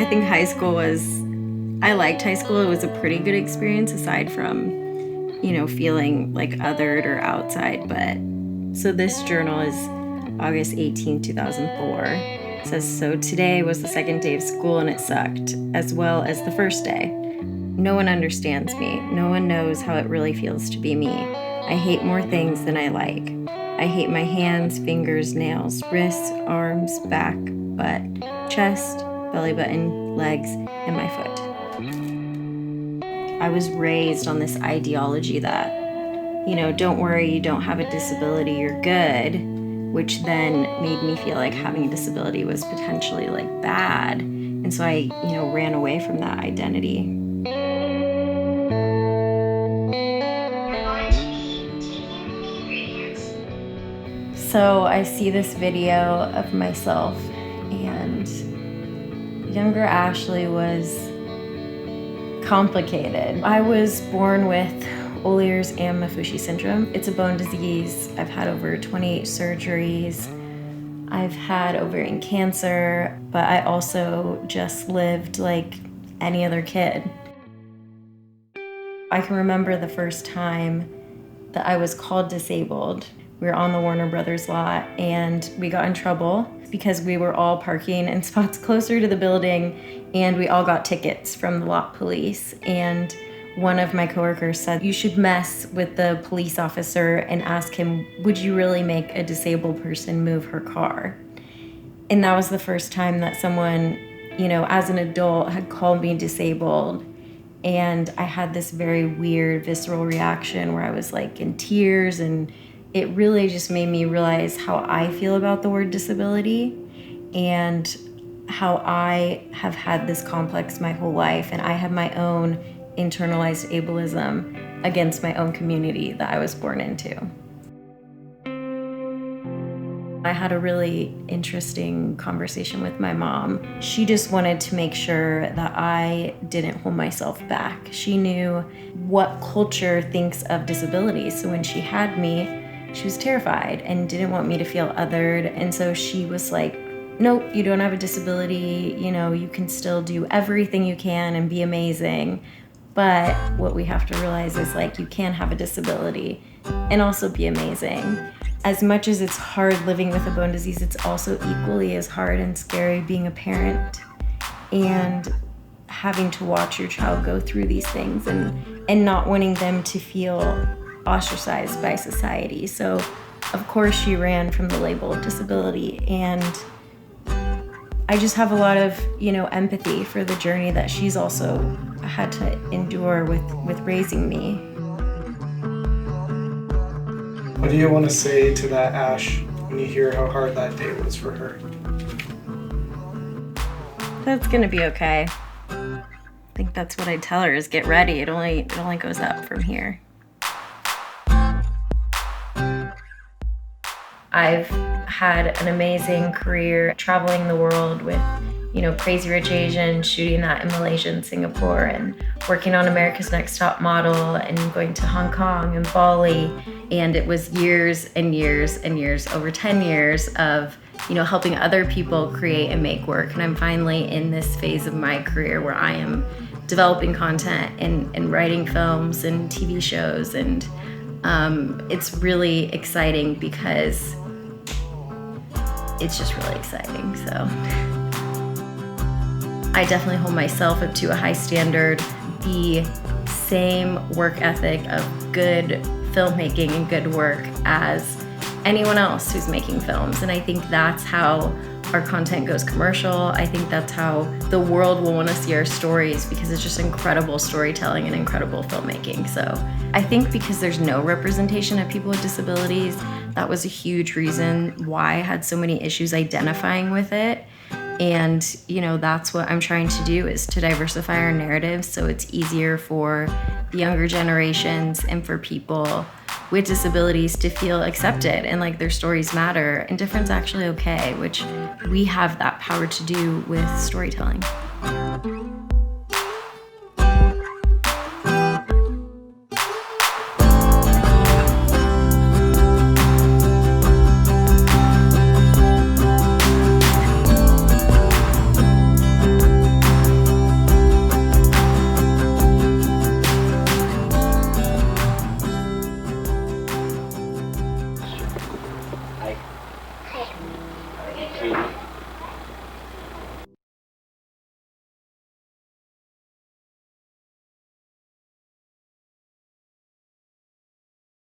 I think I liked high school. It was a pretty good experience aside from, feeling like othered or outside. But so this journal is August 18, 2004. It says, so today was the second day of school and it sucked, as well as the first day. No one understands me. No one knows how it really feels to be me. I hate more things than I like. I hate my hands, fingers, nails, wrists, arms, back, butt, chest, belly button, legs, and my foot. I was raised on this ideology that, don't worry, you don't have a disability, you're good, which then made me feel like having a disability was potentially like bad. And so I, ran away from that identity. So I see this video of myself, and younger Ashley was complicated. I was born with Ohlier's and Maffucci syndrome. It's a bone disease. I've had over 28 surgeries. I've had ovarian cancer, but I also just lived like any other kid. I can remember the first time that I was called disabled. We were on the Warner Brothers lot and we got in trouble because we were all parking in spots closer to the building and we all got tickets from the lot police. And one of my coworkers said, you should mess with the police officer and ask him, would you really make a disabled person move her car? And that was the first time that someone, as an adult had called me disabled. And I had this very weird visceral reaction where I was like in tears, and it really just made me realize how I feel about the word disability and how I have had this complex my whole life, and I have my own internalized ableism against my own community that I was born into. I had a really interesting conversation with my mom. She just wanted to make sure that I didn't hold myself back. She knew what culture thinks of disabilities, so when she had me, she was terrified and didn't want me to feel othered, and so she was like, nope, you don't have a disability, you can still do everything you can and be amazing. But what we have to realize is like you can have a disability and also be amazing. As much as it's hard living with a bone disease, it's also equally as hard and scary being a parent and having to watch your child go through these things and not wanting them to feel ostracized by society. So of course she ran from the label of disability, and I just have a lot of, empathy for the journey that she's also had to endure with raising me. What do you want to say to that Ash when you hear how hard that day was for her? That's gonna be okay. I think that's what I tell her is get ready. It only goes up from here. I've had an amazing career traveling the world with, Crazy Rich Asians, shooting that in Malaysia and Singapore, and working on America's Next Top Model, and going to Hong Kong and Bali. And it was years and years and years, over 10 years of, helping other people create and make work. And I'm finally in this phase of my career where I am developing content and writing films and TV shows. And it's really exciting because it's just really exciting. So I definitely hold myself up to a high standard, the same work ethic of good filmmaking and good work as anyone else who's making films. And I think that's how our content goes commercial. I think that's how the world will want to see our stories, because it's just incredible storytelling and incredible filmmaking. So I think because there's no representation of people with disabilities, that was a huge reason why I had so many issues identifying with it. And, that's what I'm trying to do, is to diversify our narratives so it's easier for the younger generations and for people with disabilities to feel accepted and like their stories matter and different's actually okay, which we have that power to do with storytelling.